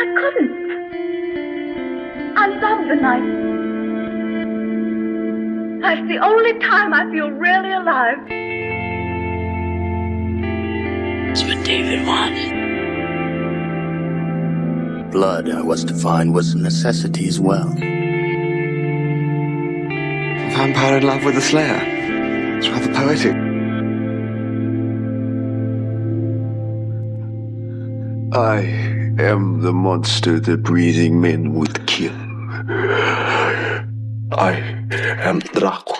I couldn't. I love the night. That's the only time I feel really alive. That's what David wanted. Blood, I was to find, was a necessity as well. A vampire in love with a slayer. It's rather poetic. I am the monster the breathing men would kill. I am Dracula.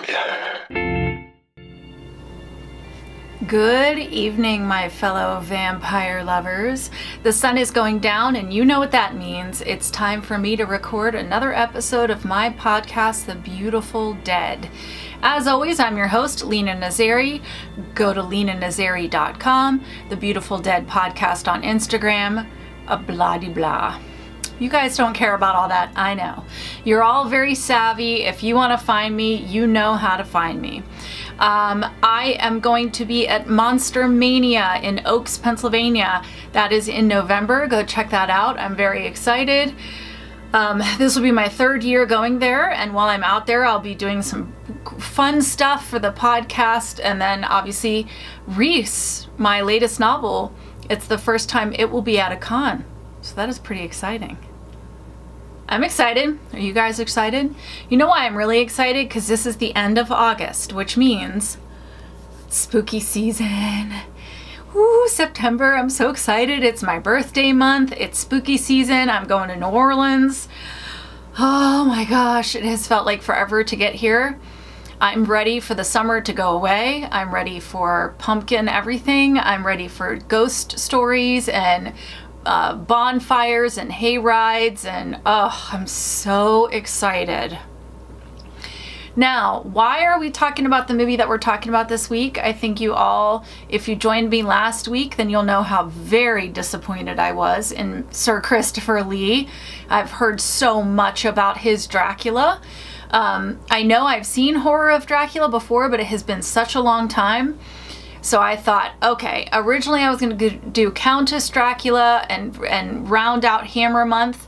Good evening, my fellow vampire lovers. The sun is going down, and you know what that means. It's time for me to record another episode of my podcast, The Beautiful Dead. As always, I'm your host, Lena Nazari. Go to lenanazari.com, The Beautiful Dead Podcast on Instagram, blah-de-blah. You guys don't care about all that, I know. You're all very savvy. If you want to find me, you know how to find me. I am going to be at Monster Mania in Oaks, Pennsylvania. That is in November. Go check that out. I'm very excited. This will be my third year going there, and while I'm out there, I'll be doing some fun stuff for the podcast, and then obviously Reese, my latest novel, it's the first time it will be at a con. So that is pretty exciting. I'm excited. Are you guys excited? You know why I'm really excited? Because this is the end of August, which means spooky season. Woo, September. I'm so excited. It's my birthday month. It's spooky season. I'm going to New Orleans. Oh my gosh, it has felt like forever to get here. I'm ready for the summer to go away. I'm ready for pumpkin everything. I'm ready for ghost stories and bonfires and hay rides, and I'm so excited. Now, why are we talking about the movie that we're talking about this week? I think you all, if you joined me last week, then you'll know how very disappointed I was in Sir Christopher Lee. I've heard so much about his Dracula. I know I've seen Horror of Dracula before, but it has been such a long time. So I thought, okay, originally I was going to do Countess Dracula and round out Hammer Month,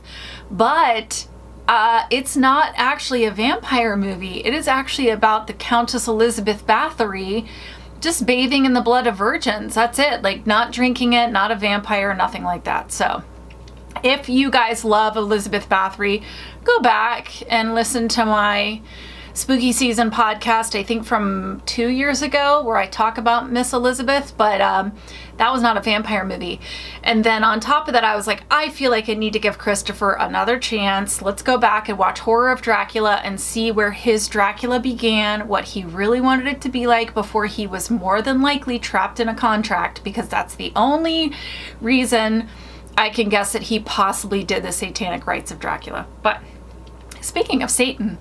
but it's not actually a vampire movie. It is actually about the Countess Elizabeth Bathory just bathing in the blood of virgins. That's it. Like, not drinking it, not a vampire, nothing like that. So if you guys love Elizabeth Bathory, go back and listen to my Spooky Season podcast, I think from 2 years ago, where I talk about Miss Elizabeth, but that was not a vampire movie. And then on top of that, I was like, I feel like I need to give Christopher another chance. Let's go back and watch Horror of Dracula and see where his Dracula began, what he really wanted it to be like before he was more than likely trapped in a contract, because that's the only reason I can guess that he possibly did the Satanic Rites of Dracula. But speaking of Satan,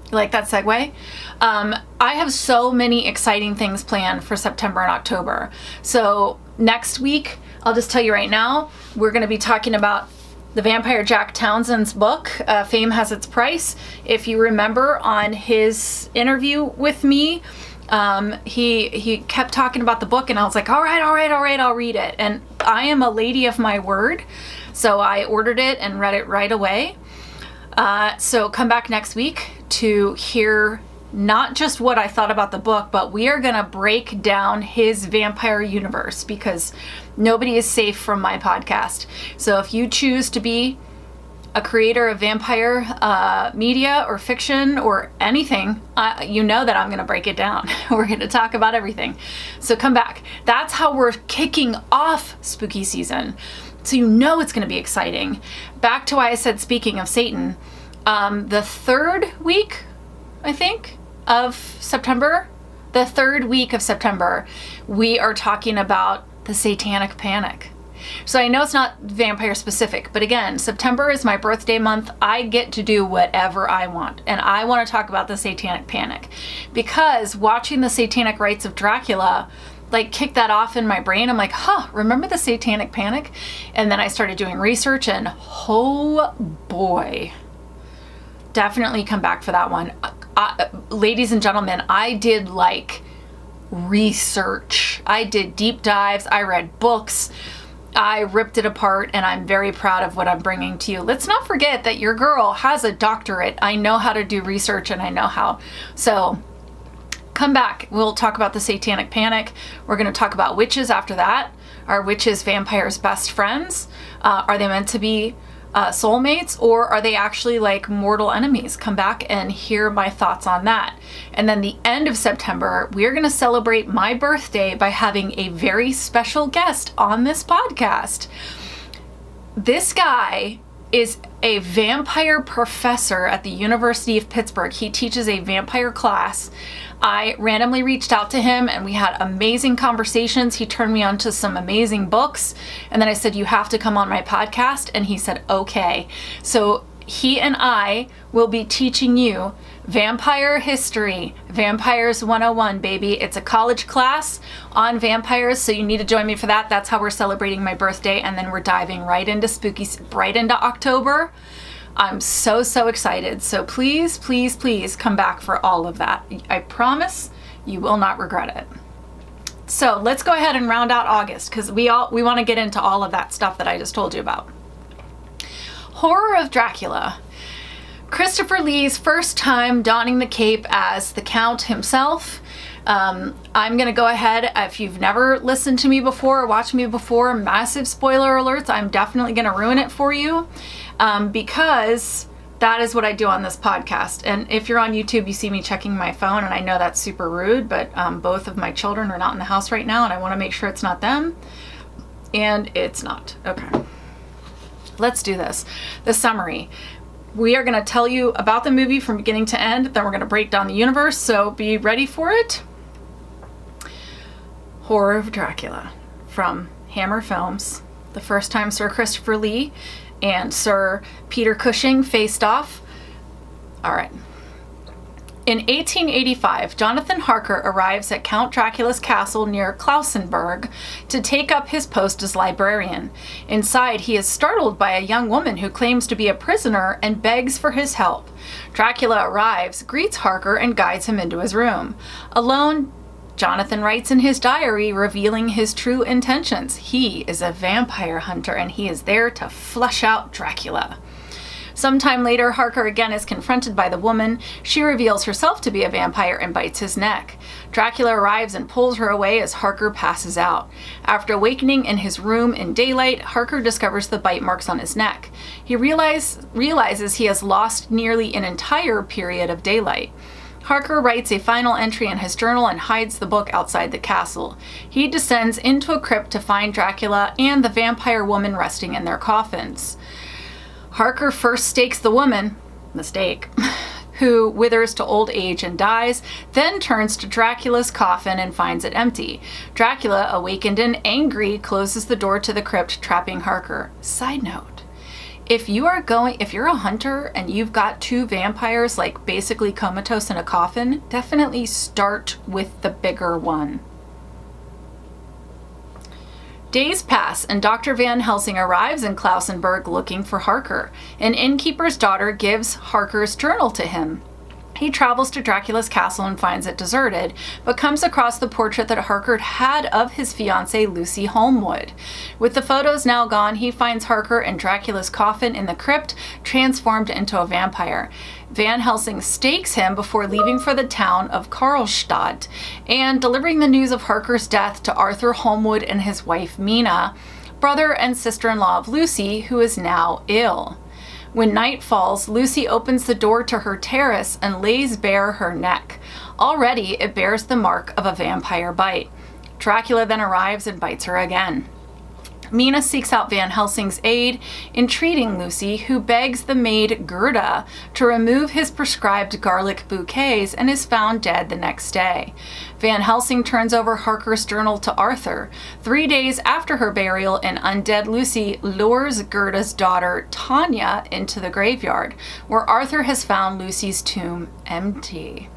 you like that segue? I have so many exciting things planned for September and October. So next week, I'll just tell you right now, we're going to be talking about the vampire Jack Townsend's book, Fame Has Its Price. If you remember on his interview with me, he kept talking about the book, and I was like, all right, I'll read it. And I am a lady of my word, so I ordered it and read it right away. So come back next week to hear not just what I thought about the book, but we are going to break down his vampire universe, because nobody is safe from my podcast. So if you choose to be a creator of vampire media or fiction or anything, you know that I'm going to break it down. We're going to talk about everything. So come back. That's how we're kicking off spooky season. So you know it's going to be exciting. Back to why I said speaking of Satan, the third week, I think, of September, we are talking about the Satanic Panic. So I know it's not vampire specific, but again, September is my birthday month. I get to do whatever I want, and I want to talk about the Satanic Panic, because watching the Satanic Rites of Dracula like kicked that off in my brain. I'm like, remember the Satanic Panic? And then I started doing research, and oh boy, definitely come back for that one. Ladies and gentlemen, I did like research. I did deep dives. I read books. I ripped it apart, and I'm very proud of what I'm bringing to you. Let's not forget that your girl has a doctorate. I know how to do research, and I know how. So come back. We'll talk about the Satanic Panic. We're going to talk about witches after that. Are witches vampires' best friends? Are they meant to be soulmates, or are they actually like mortal enemies? Come back and hear my thoughts on that. And then the end of September, we're going to celebrate my birthday by having a very special guest on this podcast. This guy is a vampire professor at the University of Pittsburgh. He teaches a vampire class. I randomly reached out to him and we had amazing conversations. He turned me on to some amazing books. And then I said, you have to come on my podcast. And he said, okay. So he and I will be teaching you vampire history, Vampires 101, baby. It's a college class on vampires, so you need to join me for that. That's how we're celebrating my birthday, and then we're diving right into right into October. I'm so excited. So please, please, please come back for all of that. I promise you will not regret it. So let's go ahead and round out August, because we want to get into all of that stuff that I just told you about. Horror of Dracula. Christopher Lee's first time donning the cape as the Count himself. I'm going to go ahead, if you've never listened to me before or watched me before, massive spoiler alerts, I'm definitely going to ruin it for you, because that is what I do on this podcast. And if you're on YouTube, you see me checking my phone, and I know that's super rude, but both of my children are not in the house right now, and I want to make sure it's not them. And it's not. Okay. Let's do this. The summary. We are going to tell you about the movie from beginning to end, then we're going to break down the universe, so be ready for it. Horror of Dracula from Hammer Films. The first time Sir Christopher Lee and Sir Peter Cushing faced off. All right. In 1885, Jonathan Harker arrives at Count Dracula's castle near Klausenburg to take up his post as librarian. Inside, he is startled by a young woman who claims to be a prisoner and begs for his help. Dracula arrives, greets Harker, and guides him into his room. Alone, Jonathan writes in his diary, revealing his true intentions. He is a vampire hunter, and he is there to flush out Dracula. Sometime later, Harker again is confronted by the woman. She reveals herself to be a vampire and bites his neck. Dracula arrives and pulls her away as Harker passes out. After awakening in his room in daylight, Harker discovers the bite marks on his neck. He realizes he has lost nearly an entire period of daylight. Harker writes a final entry in his journal and hides the book outside the castle. He descends into a crypt to find Dracula and the vampire woman resting in their coffins. Harker first stakes the woman, mistake, who withers to old age and dies, then turns to Dracula's coffin and finds it empty. Dracula, awakened and angry, closes the door to the crypt, trapping Harker. Side note, if you're a hunter and you've got two vampires like basically comatose in a coffin, definitely start with the bigger one. Days pass, and Dr. Van Helsing arrives in Klausenburg looking for Harker. An innkeeper's daughter gives Harker's journal to him. He travels to Dracula's castle and finds it deserted, but comes across the portrait that Harker had of his fiancée Lucy Holmwood. With the photos now gone, he finds Harker in Dracula's coffin in the crypt, transformed into a vampire. Van Helsing stakes him before leaving for the town of Karlstadt and delivering the news of Harker's death to Arthur Holmwood and his wife Mina, brother and sister-in-law of Lucy, who is now ill. When night falls, Lucy opens the door to her terrace and lays bare her neck. Already, it bears the mark of a vampire bite. Dracula then arrives and bites her again. Mina seeks out Van Helsing's aid in treating Lucy, who begs the maid Gerda to remove his prescribed garlic bouquets and is found dead the next day. Van Helsing turns over Harker's journal to Arthur. 3 days after her burial, an undead Lucy lures Gerda's daughter Tanya into the graveyard, where Arthur has found Lucy's tomb empty.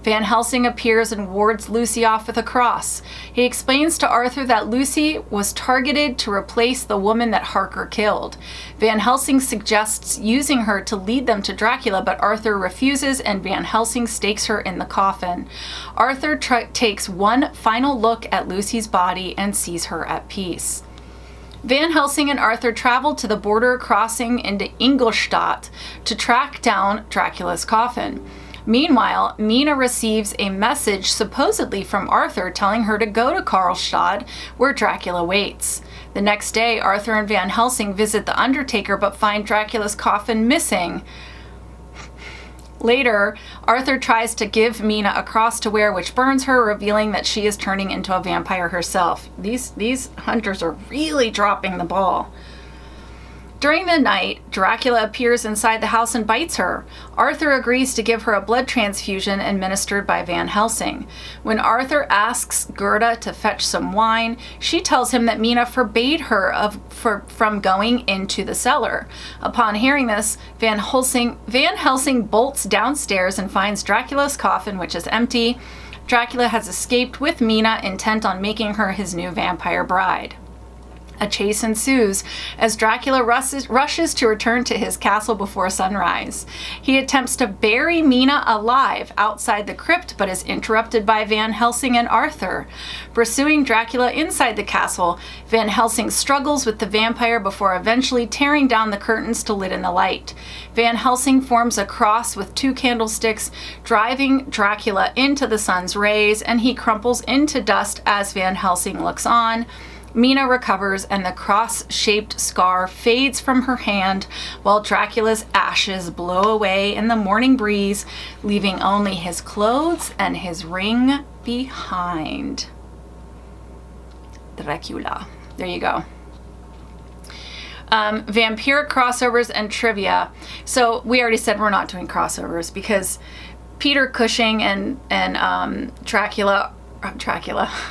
Van Helsing appears and wards Lucy off with a cross. He explains to Arthur that Lucy was targeted to replace the woman that Harker killed. Van Helsing suggests using her to lead them to Dracula, but Arthur refuses, and Van Helsing stakes her in the coffin. Arthur takes one final look at Lucy's body and sees her at peace. Van Helsing and Arthur traveled to the border crossing into Ingolstadt to track down Dracula's coffin. Meanwhile, Mina receives a message supposedly from Arthur telling her to go to Karlstad, where Dracula waits. The next day, Arthur and Van Helsing visit the undertaker but find Dracula's coffin missing. Later, Arthur tries to give Mina a cross to wear, which burns her, revealing that she is turning into a vampire herself. These hunters are really dropping the ball. During the night, Dracula appears inside the house and bites her. Arthur agrees to give her a blood transfusion administered by Van Helsing. When Arthur asks Gerda to fetch some wine, she tells him that Mina forbade her from going into the cellar. Upon hearing this, Van Helsing bolts downstairs and finds Dracula's coffin, which is empty. Dracula has escaped with Mina, intent on making her his new vampire bride. A chase ensues as Dracula rushes to return to his castle before sunrise. He attempts to bury Mina alive outside the crypt, but is interrupted by Van Helsing and Arthur. Pursuing Dracula inside the castle, Van Helsing struggles with the vampire before eventually tearing down the curtains to let in the light. Van Helsing forms a cross with 2 candlesticks, driving Dracula into the sun's rays, and he crumples into dust as Van Helsing looks on. Mina recovers and the cross-shaped scar fades from her hand while Dracula's ashes blow away in the morning breeze, leaving only his clothes and his ring behind. Dracula. There you go. Vampiric crossovers and trivia. So we already said we're not doing crossovers because Peter Cushing and Dracula,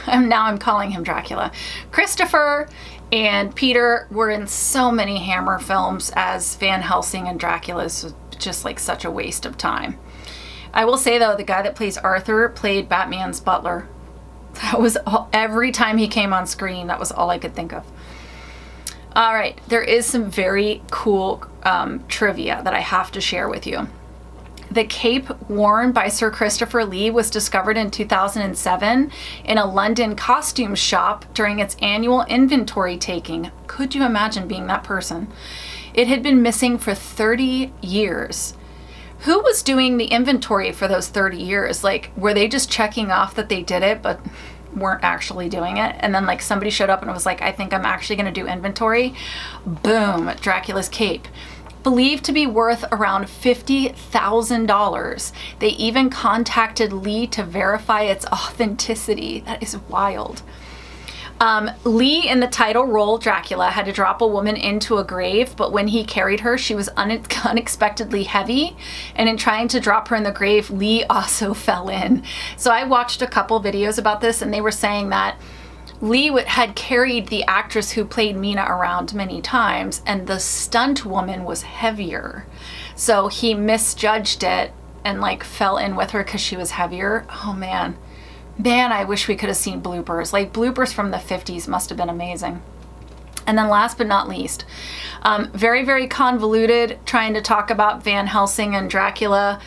and now I'm calling him Dracula. Christopher and Peter were in so many Hammer films as Van Helsing and Dracula. Is just like such a waste of time. I will say though, the guy that plays Arthur played Batman's butler. That was every time he came on screen, that was all I could think of. All right, there is some very cool trivia that I have to share with you. The cape worn by Sir Christopher Lee was discovered in 2007 in a London costume shop during its annual inventory taking. Could you imagine being that person? It had been missing for 30 years. Who was doing the inventory for those 30 years? Like, were they just checking off that they did it, but weren't actually doing it? And then like somebody showed up and was like, I think I'm actually going to do inventory. Boom, Dracula's cape. Believed to be worth around $50,000. They even contacted Lee to verify its authenticity. That is wild. Lee, in the title role, Dracula, had to drop a woman into a grave, but when he carried her, she was unexpectedly heavy, and in trying to drop her in the grave, Lee also fell in. So I watched a couple videos about this, and they were saying that Lee had carried the actress who played Mina around many times, and the stunt woman was heavier. So he misjudged it and like fell in with her because she was heavier. Oh man. Man, I wish we could have seen bloopers. Like bloopers from the 50s must have been amazing. And then last but not least, very, very convoluted trying to talk about Van Helsing and Dracula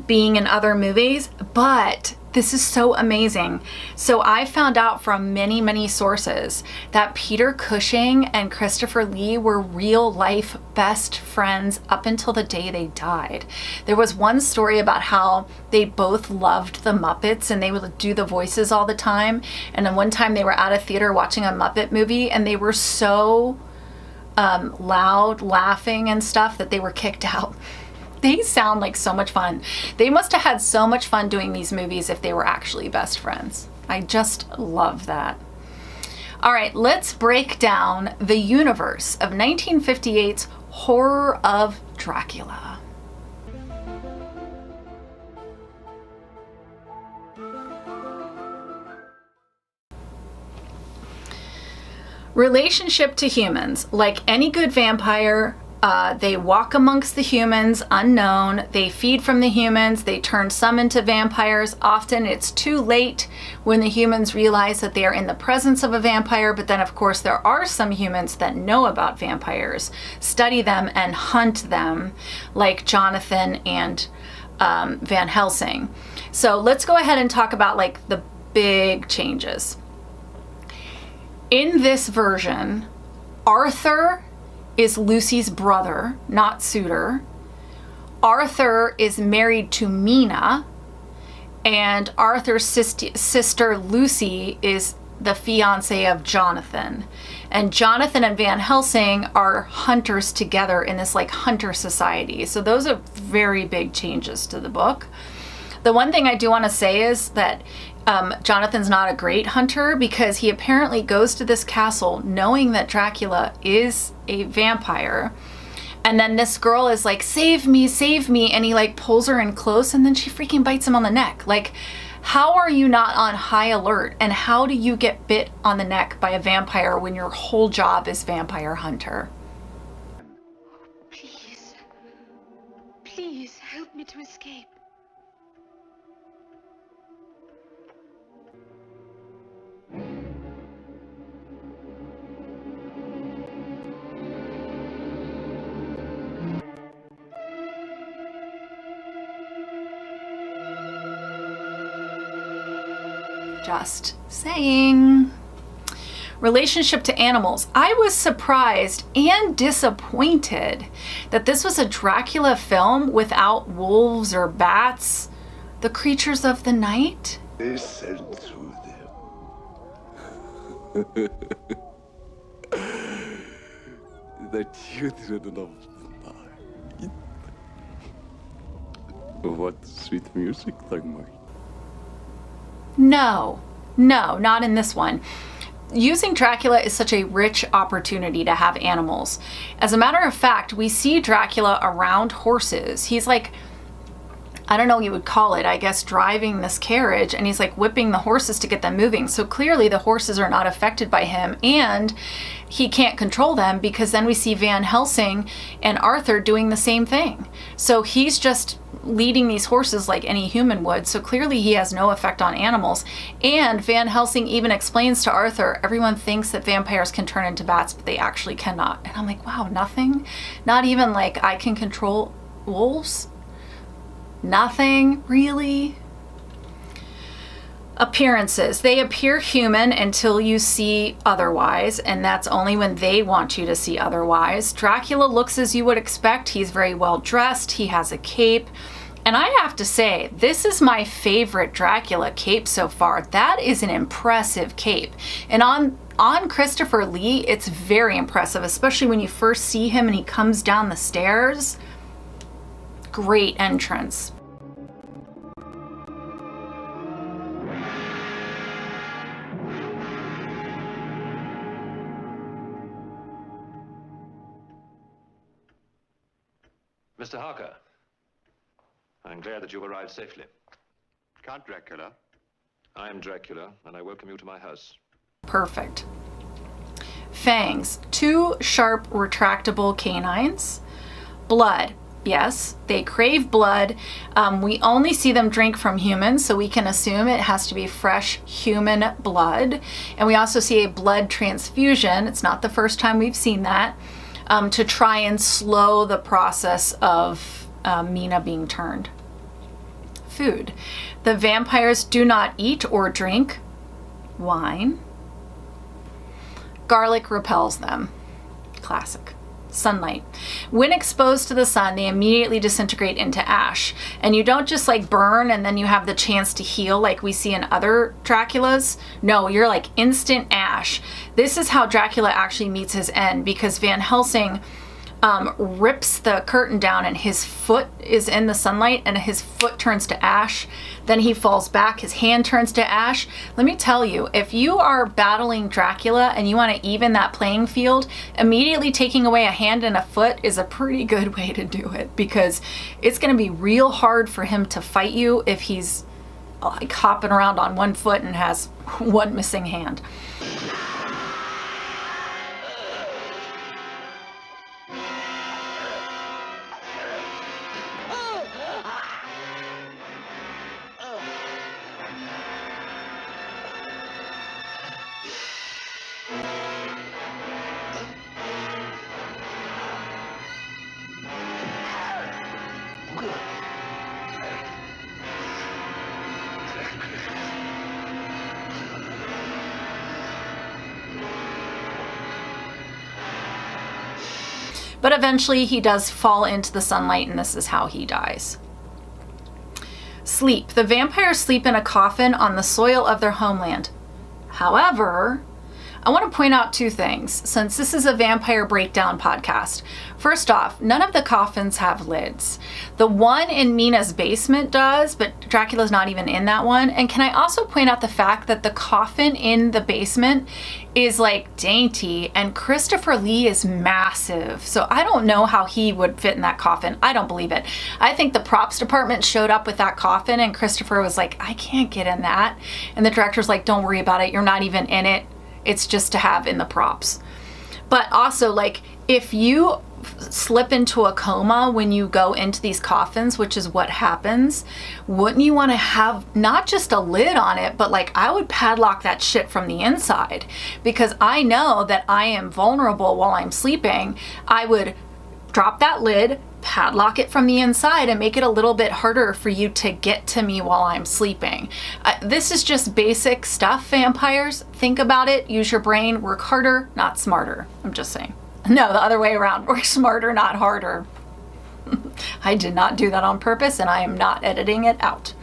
being in other movies, but this is so amazing. So I found out from many, many sources that Peter Cushing and Christopher Lee were real life best friends up until the day they died. There was one story about how they both loved the Muppets and they would do the voices all the time. And then one time they were at a theater watching a Muppet movie and they were so loud laughing and stuff that they were kicked out. They sound like so much fun. They must have had so much fun doing these movies if they were actually best friends. I just love that. All right, let's break down the universe of 1958's Horror of Dracula. Relationship to humans. Like any good vampire, they walk amongst the humans unknown. They feed from the humans. They turn some into vampires. Often it's too late when the humans realize that they are in the presence of a vampire. But then, of course, there are some humans that know about vampires, study them, and hunt them, like Jonathan and Van Helsing. So let's go ahead and talk about like the big changes. In this version, Arthur is Lucy's brother, not suitor. Arthur is married to Mina, and Arthur's sister Lucy is the fiance of Jonathan. And Jonathan and Van Helsing are hunters together in this like hunter society. So those are very big changes to the book. The one thing I do want to say is that Jonathan's not a great hunter, because he apparently goes to this castle knowing that Dracula is a vampire. And then this girl is like, save me, save me. And he like pulls her in close, and then she freaking bites him on the neck. Like, how are you not on high alert? And how do you get bit on the neck by a vampire when your whole job is vampire hunter? Please. Please help me to escape. Just saying. Relationship to animals. I was surprised and disappointed that this was a Dracula film without wolves or bats, the creatures of the night. Listen to them. The children of the night. What sweet music they make. No, not in this one. Using Dracula is such a rich opportunity to have animals. As a matter of fact, we see Dracula around horses. He's like, I don't know what you would call it, I guess driving this carriage, and he's like whipping the horses to get them moving. So clearly the horses are not affected by him, and he can't control them, because then we see Van Helsing and Arthur doing the same thing. So he's just leading these horses like any human would. So clearly he has no effect on animals. And Van Helsing even explains to Arthur, everyone thinks that vampires can turn into bats, but they actually cannot. And I'm like, wow, nothing? Not even like I can control wolves? Nothing, really? Appearances. They appear human until you see otherwise, and that's only when they want you to see otherwise. Dracula looks as you would expect. He's very well dressed. He has a cape. And I have to say, this is my favorite Dracula cape so far. That is an impressive cape. And on Christopher Lee, it's very impressive, especially when you first see him and he comes down the stairs. Great entrance. Mr. Harker, I'm glad that you've arrived safely. Count Dracula. I am Dracula, and I welcome you to my house. Perfect. Fangs. 2 sharp, retractable canines. Blood. Yes, they crave blood. We only see them drink from humans, so we can assume it has to be fresh human blood. And we also see a blood transfusion. It's not the first time we've seen that. To try and slow the process of Mina being turned. Food. The vampires do not eat or drink wine. Garlic repels them. Classic. Sunlight. When exposed to the sun, they immediately disintegrate into ash. And you don't just like burn and then you have the chance to heal like we see in other Draculas. No, you're like instant ash. This is how Dracula actually meets his end, because Van Helsing rips the curtain down and his foot is in the sunlight and his foot turns to ash. Then he falls back, his hand turns to ash. Let me tell you, if you are battling Dracula and you want to even that playing field, immediately taking away a hand and a foot is a pretty good way to do it, because it's going to be real hard for him to fight you if he's like hopping around on one foot and has one missing hand. But eventually he does fall into the sunlight, and this is how he dies. Sleep. The vampires sleep in a coffin on the soil of their homeland. However, I want to point out two things, since this is a vampire breakdown podcast. First off, none of the coffins have lids. The one in Mina's basement does, but Dracula's not even in that one. And can I also point out the fact that the coffin in the basement is like dainty, and Christopher Lee is massive. So I don't know how he would fit in that coffin. I don't believe it. I think the props department showed up with that coffin and Christopher was like, I can't get in that. And the director's like, don't worry about it. You're not even in it. It's just to have in the props. But also, like, if you slip into a coma when you go into these coffins, which is what happens, wouldn't you want to have not just a lid on it, but like I would padlock that shit from the inside, because I know that I am vulnerable while I'm sleeping. I would drop that lid, padlock it from the inside, and make it a little bit harder for you to get to me while I'm sleeping. This is just basic stuff, vampires. Think about it, use your brain, work harder, not smarter. I'm just saying. No, the other way around, work smarter, not harder. I did not do that on purpose, and I am not editing it out.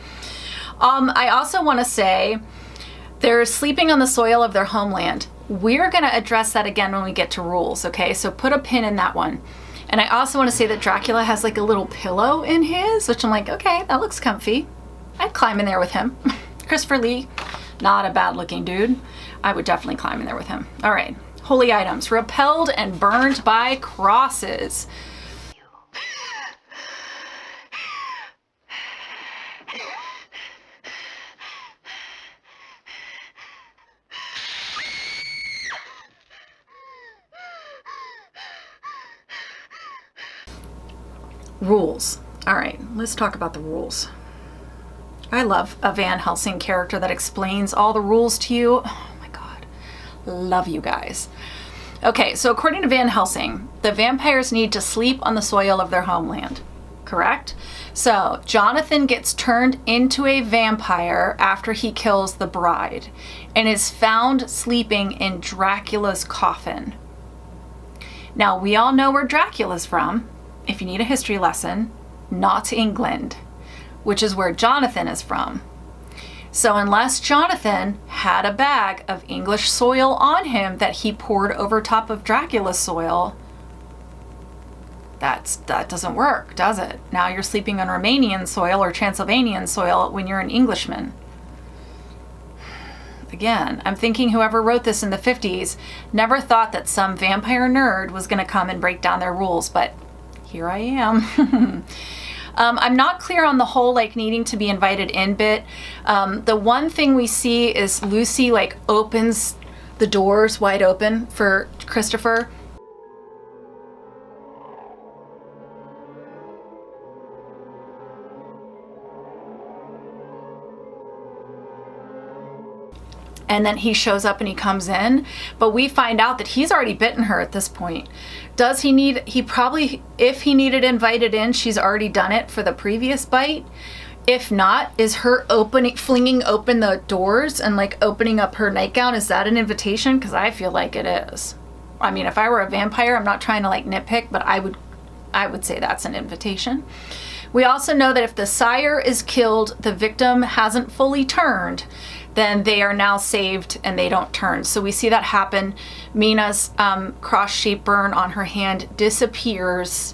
I also want to say they're sleeping on the soil of their homeland. We're going to address that again when we get to rules, okay? So put a pin in that one. And I also want to say that Dracula has like a little pillow in his, which I'm like, okay, that looks comfy. I'd climb in there with him. Christopher Lee, not a bad looking dude. I would definitely climb in there with him. All right, holy items. Repelled and burned by crosses. Rules. All right, let's talk about the rules. I love a Van Helsing character that explains all the rules to you. Oh my God, love you guys. Okay, so according to Van Helsing, the vampires need to sleep on the soil of their homeland, correct? So Jonathan gets turned into a vampire after he kills the bride and is found sleeping in Dracula's coffin. Now, we all know where Dracula's from. If you need a history lesson, not England, which is where Jonathan is from. So unless Jonathan had a bag of English soil on him that he poured over top of Dracula's soil, that doesn't work, does it? Now you're sleeping on Romanian soil or Transylvanian soil when you're an Englishman. Again, I'm thinking whoever wrote this in the 50s never thought that some vampire nerd was going to come and break down their rules, but here I am. I'm not clear on the whole like needing to be invited in bit. The one thing we see is Lucy like opens the doors wide open for Christopher. And then he shows up and he comes in, but we find out that he's already bitten her at this point. Does he need, he probably, if he needed invited in, she's already done it for the previous bite. If not, is her flinging open the doors and like opening up her nightgown, is that an invitation? Because I feel like it is. I mean, if I were a vampire, I'm not trying to like nitpick, but I would say that's an invitation. We also know that if the sire is killed, the victim hasn't fully turned, then they are now saved and they don't turn. So we see that happen. Mina's cross-shaped burn on her hand disappears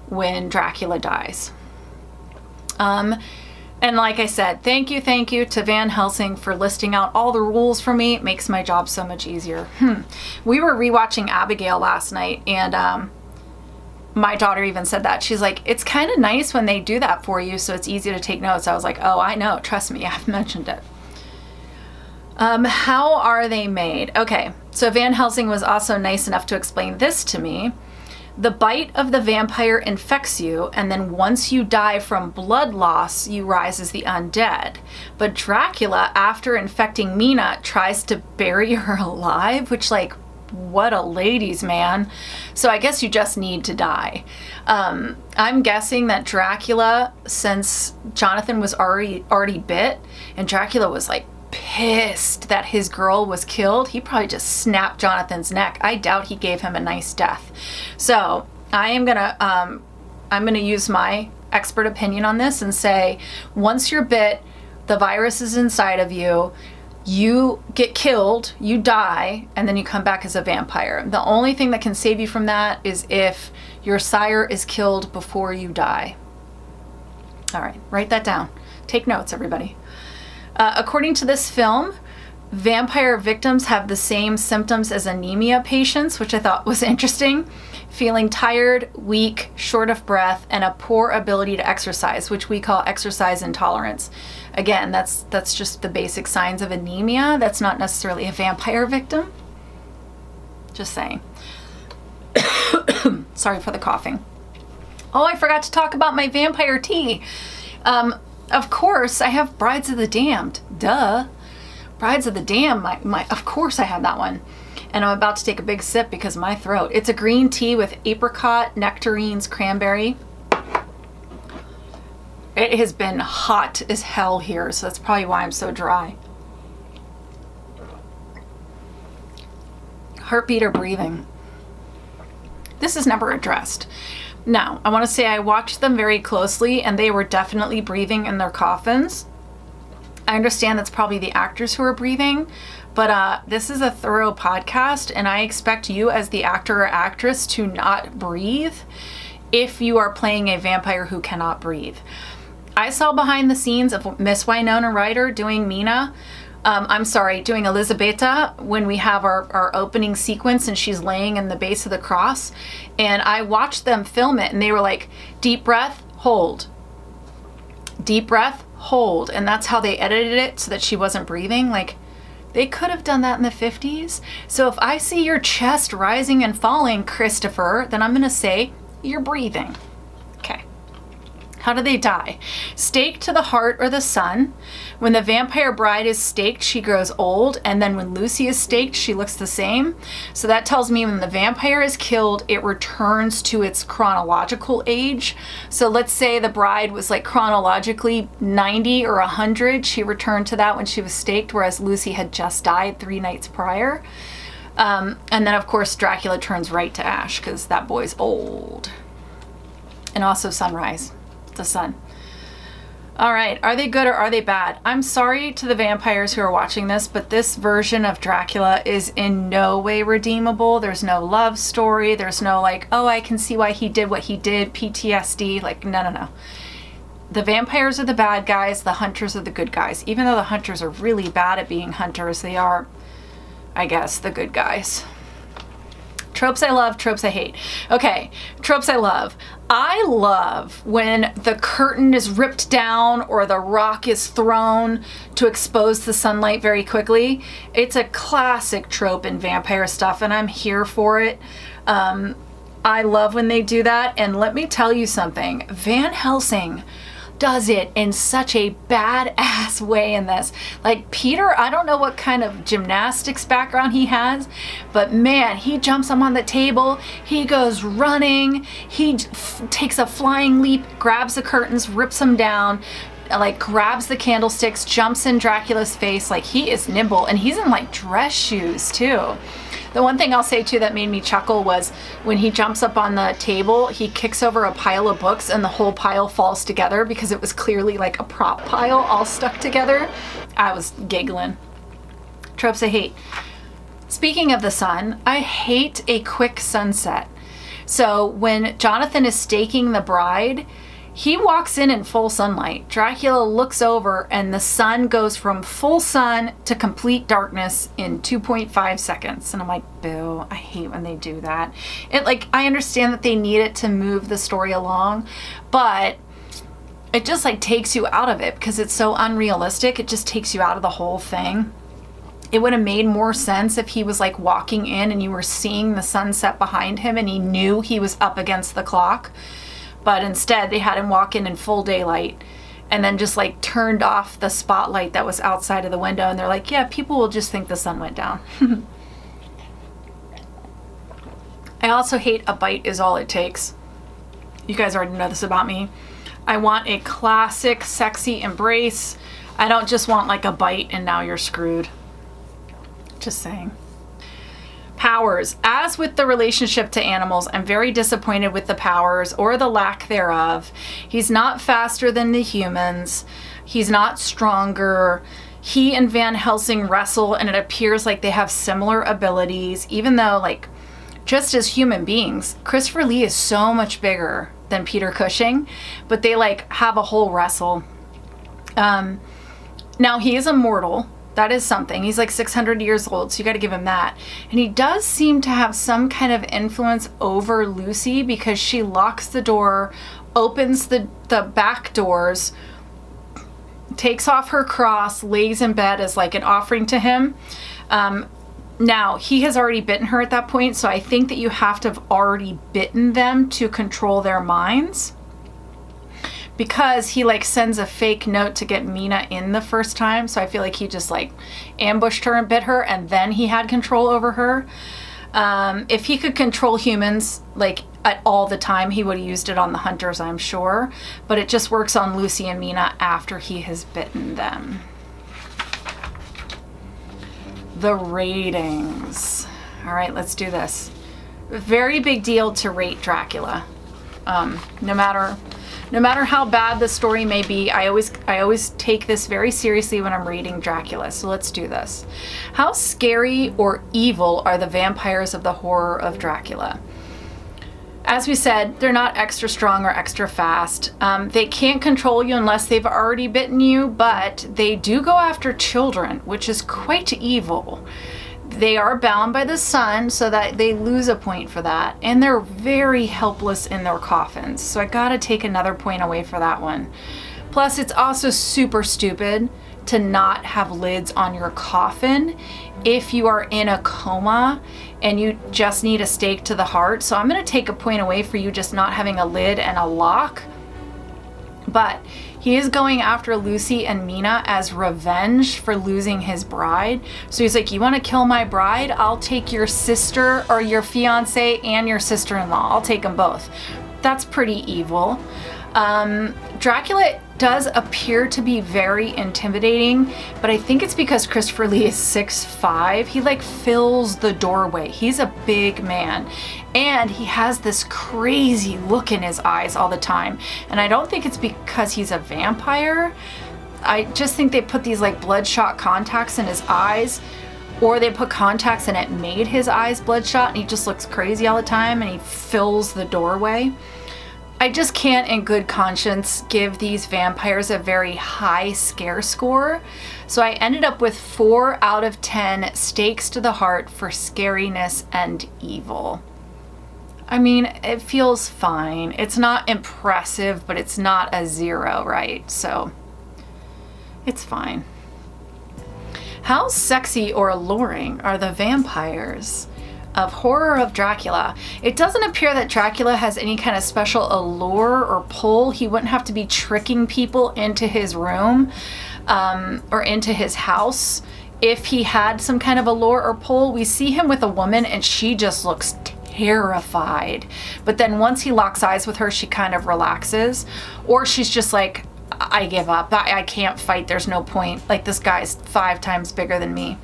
when Dracula dies. And like I said, thank you to Van Helsing for listing out all the rules for me. It makes my job so much easier. We were rewatching Abigail last night, and my daughter even said that. She's like, it's kind of nice when they do that for you, so it's easy to take notes. I was like, oh, I know, trust me, I've mentioned it. How are they made? Okay, so Van Helsing was also nice enough to explain this to me. The bite of the vampire infects you, and then once you die from blood loss, you rise as the undead. But Dracula, after infecting Mina, tries to bury her alive, which, like, what a ladies' man. So I guess you just need to die. I'm guessing that Dracula, since Jonathan was already bit, and Dracula was, like, pissed that his girl was killed, he probably just snapped Jonathan's neck. I doubt he gave him a nice death. So I'm gonna use my expert opinion on this and say, once you're bit, the virus is inside of you, you get killed, you die, and then you come back as a vampire. The only thing that can save you from that is if your sire is killed before you die. All right, write that down. Take notes, everybody. According to this film, vampire victims have the same symptoms as anemia patients, which I thought was interesting. Feeling tired, weak, short of breath, and a poor ability to exercise, which we call exercise intolerance. Again, that's just the basic signs of anemia. That's not necessarily a vampire victim. Just saying. Sorry for the coughing. Oh, I forgot to talk about my vampire tea. Of course, I have Brides of the Damned. Duh. Brides of the Damned, of course I have that one. And I'm about to take a big sip because of my throat. It's a green tea with apricot, nectarines, cranberry. It has been hot as hell here, so that's probably why I'm so dry. Heartbeat or breathing? This is never addressed. Now, I want to say I watched them very closely and they were definitely breathing in their coffins. I understand that's probably the actors who are breathing, but this is a thorough podcast and I expect you as the actor or actress to not breathe if you are playing a vampire who cannot breathe. I saw behind the scenes of Miss Winona Ryder doing Mina. Doing Elisabetta when we have our opening sequence and she's laying in the base of the cross. And I watched them film it and they were like, deep breath, hold. Deep breath, hold. And that's how they edited it so that she wasn't breathing. Like, they could have done that in the 50s. So if I see your chest rising and falling, Christopher, then I'm going to say you're breathing. Okay. How do they die? Staked to the heart or the sun. When the vampire bride is staked, she grows old. And then when Lucy is staked, she looks the same. So that tells me when the vampire is killed, it returns to its chronological age. So let's say the bride was like chronologically 90 or 100. She returned to that when she was staked, whereas Lucy had just died 3 nights prior. And then, of course, Dracula turns right to ash because that boy's old. And also sunrise. The sun. All right, are they good or are they bad? I'm sorry to the vampires who are watching this, but this version of Dracula is in no way redeemable. There's no love story. There's no like, oh, I can see why he did what he did, PTSD. Like, no. The vampires are the bad guys. The hunters are the good guys. Even though the hunters are really bad at being hunters, they are, I guess, the good guys. Tropes I love, tropes I hate. Okay, tropes I love. I love when the curtain is ripped down or the rock is thrown to expose the sunlight very quickly. It's a classic trope in vampire stuff and I'm here for it. I love when they do that. And let me tell you something, Van Helsing does it in such a badass way in this. Like Peter, I don't know what kind of gymnastics background he has, but man, he jumps up on the table, he goes running, he takes a flying leap, grabs the curtains, rips them down, like grabs the candlesticks, jumps in Dracula's face. Like he is nimble and he's in like dress shoes too. The one thing I'll say too that made me chuckle was when he jumps up on the table, he kicks over a pile of books and the whole pile falls together because it was clearly like a prop pile all stuck together. I was giggling. Tropes I hate. Speaking of the sun, I hate a quick sunset. So when Jonathan is staking the bride, he walks in full sunlight. Dracula looks over and the sun goes from full sun to complete darkness in 2.5 seconds. And I'm like, boo, I hate when they do that. I understand that they need it to move the story along, but it just like takes you out of it because it's so unrealistic. It just takes you out of the whole thing. It would have made more sense if he was like walking in and you were seeing the sunset behind him and he knew he was up against the clock. But instead, they had him walk in full daylight and then just like turned off the spotlight that was outside of the window. And they're like, yeah, people will just think the sun went down. I also hate a bite is all it takes. You guys already know this about me. I want a classic, sexy embrace. I don't just want like a bite and now you're screwed. Just saying. Powers. As with the relationship to animals, I'm very disappointed with the powers or the lack thereof. He's not faster than the humans. He's not stronger. He and Van Helsing wrestle, and it appears like they have similar abilities, even though, like, just as human beings, Christopher Lee is so much bigger than Peter Cushing, but they like have a whole wrestle. Now he is immortal. That is something. He's like 600 years old, so you got to give him that. And he does seem to have some kind of influence over Lucy because she locks the door, opens the back doors, takes off her cross, lays in bed as like an offering to him. Now, he has already bitten her at that point, so I think that you have to have already bitten them to control their minds. Because he like sends a fake note to get Mina in the first time, so I feel like he just like ambushed her and bit her, and then he had control over her. If he could control humans like at all the time, he would have used it on the hunters, I'm sure. But it just works on Lucy and Mina after he has bitten them. The ratings. All right, let's do this. Very big deal to rate Dracula. No matter how bad the story may be, I always take this very seriously when I'm reading Dracula. So let's do this. How scary or evil are the vampires of the horror of Dracula? As we said, they're not extra strong or extra fast. They can't control you unless they've already bitten you, but they do go after children, which is quite evil. They are bound by the sun, so that they lose a point for that. And they're very helpless in their coffins. So I gotta take another point away for that one. Plus, it's also super stupid to not have lids on your coffin if you are in a coma and you just need a stake to the heart. So I'm gonna take a point away for you just not having a lid and a lock. But he is going after Lucy and Mina as revenge for losing his bride. So he's like, you want to kill my bride? I'll take your sister or your fiance and your sister-in-law. I'll take them both. That's pretty evil. Dracula does appear to be very intimidating, but I think it's because Christopher Lee is 6'5". He like fills the doorway. He's a big man. And he has this crazy look in his eyes all the time. And I don't think it's because he's a vampire. I just think they put these like bloodshot contacts in his eyes, or they put contacts and it made his eyes bloodshot and he just looks crazy all the time and he fills the doorway. I just can't in good conscience give these vampires a very high scare score. So I ended up with 4 out of 10 stakes to the heart for scariness and evil. I mean, it feels fine. It's not impressive, but it's not a 0, right? So it's fine. How sexy or alluring are the vampires of Horror of Dracula? It doesn't appear that Dracula has any kind of special allure or pull. He wouldn't have to be tricking people into his room or into his house if he had some kind of allure or pull. We see him with a woman and she just looks terrified. But then once he locks eyes with her, she kind of relaxes. Or she's just like, I give up. I can't fight. There's no point. Like, this guy's 5 times bigger than me.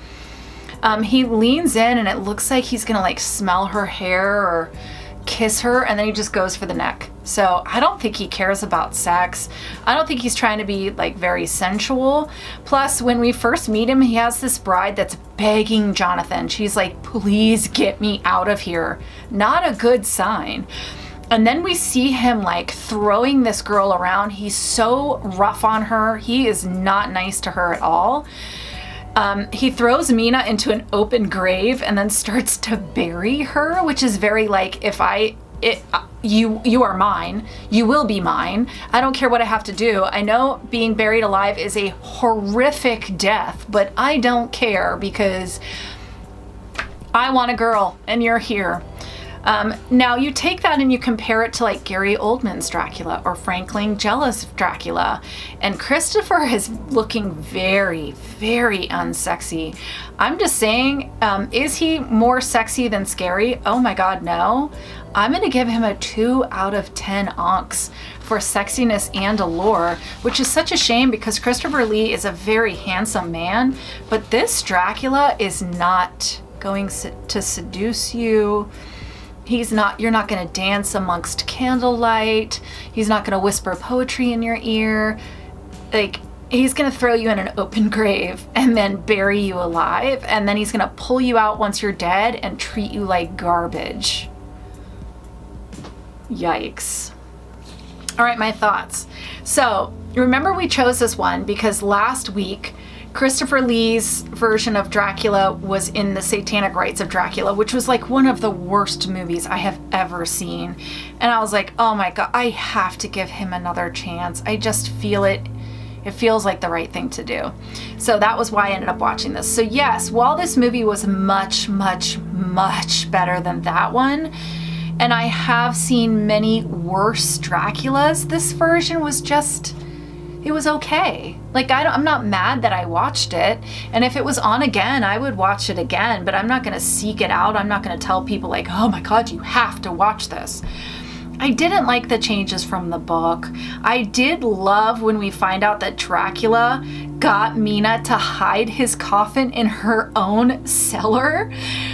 He leans in and it looks like he's gonna like smell her hair or kiss her, and then he just goes for the neck. So I don't think he cares about sex. I don't think he's trying to be like very sensual. Plus, when we first meet him, he has this bride that's begging Jonathan. She's like, please get me out of here. Not a good sign. And then we see him like throwing this girl around. He's so rough on her. He is not nice to her at all. He throws Mina into an open grave and then starts to bury her, which is very like, you are mine, you will be mine. I don't care what I have to do. I know being buried alive is a horrific death, but I don't care because I want a girl and you're here. Now you take that and you compare it to like Gary Oldman's Dracula or Frank Langella's Dracula, and Christopher is looking very, very unsexy. I'm just saying, is he more sexy than scary? Oh my God, no. I'm gonna give him a 2 out of 10 onks for sexiness and allure, which is such a shame because Christopher Lee is a very handsome man, but this Dracula is not going to seduce you. You're not going to dance amongst candlelight. He's not going to whisper poetry in your ear. Like, he's going to throw you in an open grave and then bury you alive. And then he's going to pull you out once you're dead and treat you like garbage. Yikes. All right, my thoughts. So remember, we chose this one because last week Christopher Lee's version of Dracula was in the Satanic Rites of Dracula, which was like one of the worst movies I have ever seen. And I was like, oh my God, I have to give him another chance. I just feel it. It feels like the right thing to do. So that was why I ended up watching this. So yes, while this movie was much, much, much better than that one, and I have seen many worse Draculas, this version was just, it was okay. Like, I'm not mad that I watched it. And if it was on again, I would watch it again, but I'm not going to seek it out. I'm not going to tell people like, oh my God, you have to watch this. I didn't like the changes from the book. I did love when we find out that Dracula got Mina to hide his coffin in her own cellar.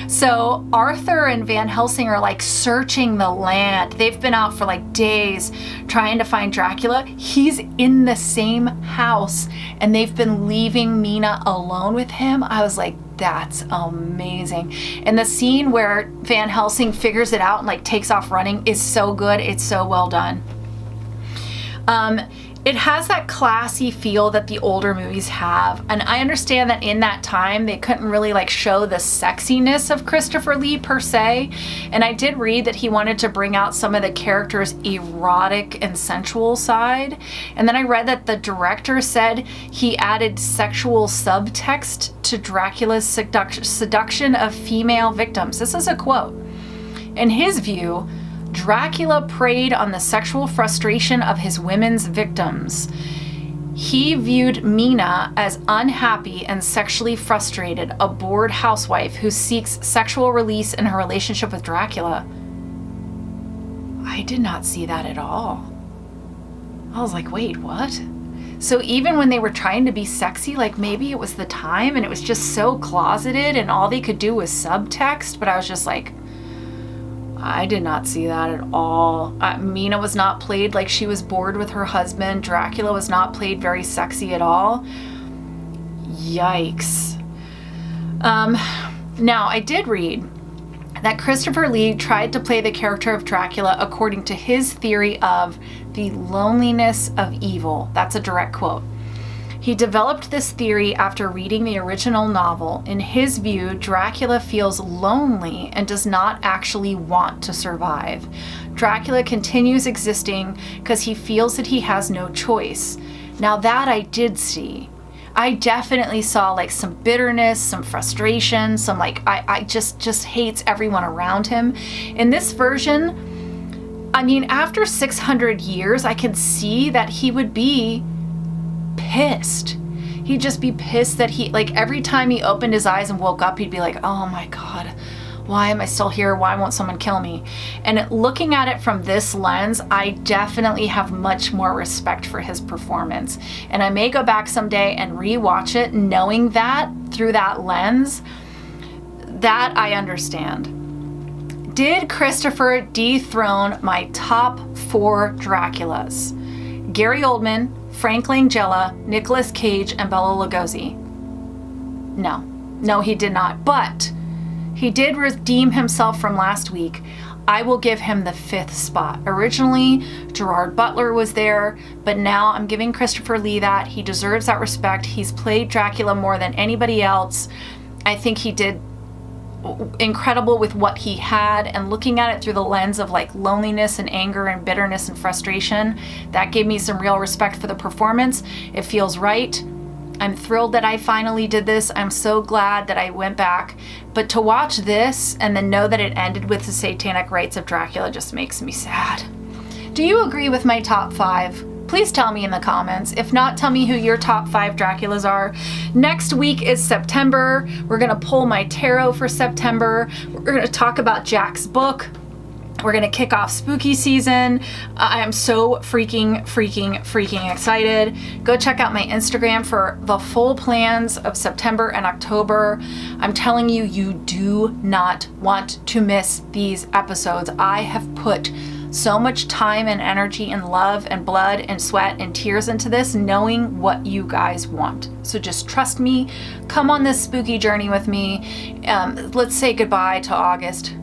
So Arthur and Van Helsing are like searching the land. They've been out for like days trying to find Dracula. He's in the same house and they've been leaving Mina alone with him. I was like, that's amazing. And the scene where Van Helsing figures it out and like takes off running is so good. It's so well done. It has that classy feel that the older movies have. And I understand that in that time, they couldn't really like show the sexiness of Christopher Lee per se. And I did read that he wanted to bring out some of the characters' erotic and sensual side. And then I read that the director said he added sexual subtext to Dracula's seduction of female victims. This is a quote. In his view, Dracula preyed on the sexual frustration of his women's victims. He viewed Mina as unhappy and sexually frustrated, a bored housewife who seeks sexual release in her relationship with Dracula. I did not see that at all. I was like, wait, what? So even when they were trying to be sexy, like maybe it was the time and it was just so closeted and all they could do was subtext, but I was just like, I did not see that at all. Mina was not played like she was bored with her husband. Dracula was not played very sexy at all. Yikes. Now, I did read that Christopher Lee tried to play the character of Dracula according to his theory of the loneliness of evil. That's a direct quote. He developed this theory after reading the original novel. In his view, Dracula feels lonely and does not actually want to survive. Dracula continues existing because he feels that he has no choice. Now that I did see. I definitely saw like some bitterness, some frustration, some like, I just hates everyone around him. In this version, I mean, after 600 years, I can see that he would be pissed. He'd just be pissed that he, like every time he opened his eyes and woke up, he'd be like, oh my God, why am I still here? Why won't someone kill me? And looking at it from this lens, I definitely have much more respect for his performance. And I may go back someday and rewatch it knowing that through that lens, that I understand. Did Christopher dethrone my top 4 Draculas? Gary Oldman, Frank Langella, Nicolas Cage, and Bela Lugosi. No, he did not. But he did redeem himself from last week. I will give him the 5th spot. Originally, Gerard Butler was there, but now I'm giving Christopher Lee that. He deserves that respect. He's played Dracula more than anybody else. I think he did incredible with what he had, and looking at it through the lens of like loneliness and anger and bitterness and frustration, that gave me some real respect for the performance. It feels right. I'm thrilled that I finally did this. I'm so glad that I went back. But to watch this and then know that it ended with the Satanic Rites of Dracula just makes me sad. Do you agree with my top 5? Please tell me in the comments. If not, tell me who your top 5 Draculas are. Next week is September. We're gonna pull my tarot for September. We're gonna talk about Jack's book. We're gonna kick off spooky season. I am so freaking excited. Go check out my Instagram for the full plans of September and October. I'm telling you, you do not want to miss these episodes. I have put so much time and energy and love and blood and sweat and tears into this, knowing what you guys want. So just trust me, come on this spooky journey with me. Let's say goodbye to August.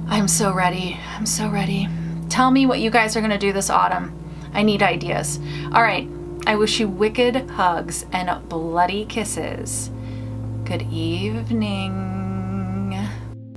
I'm so ready. I'm so ready. Tell me what you guys are gonna do this autumn. I need ideas. All right, I wish you wicked hugs and bloody kisses. Good evening.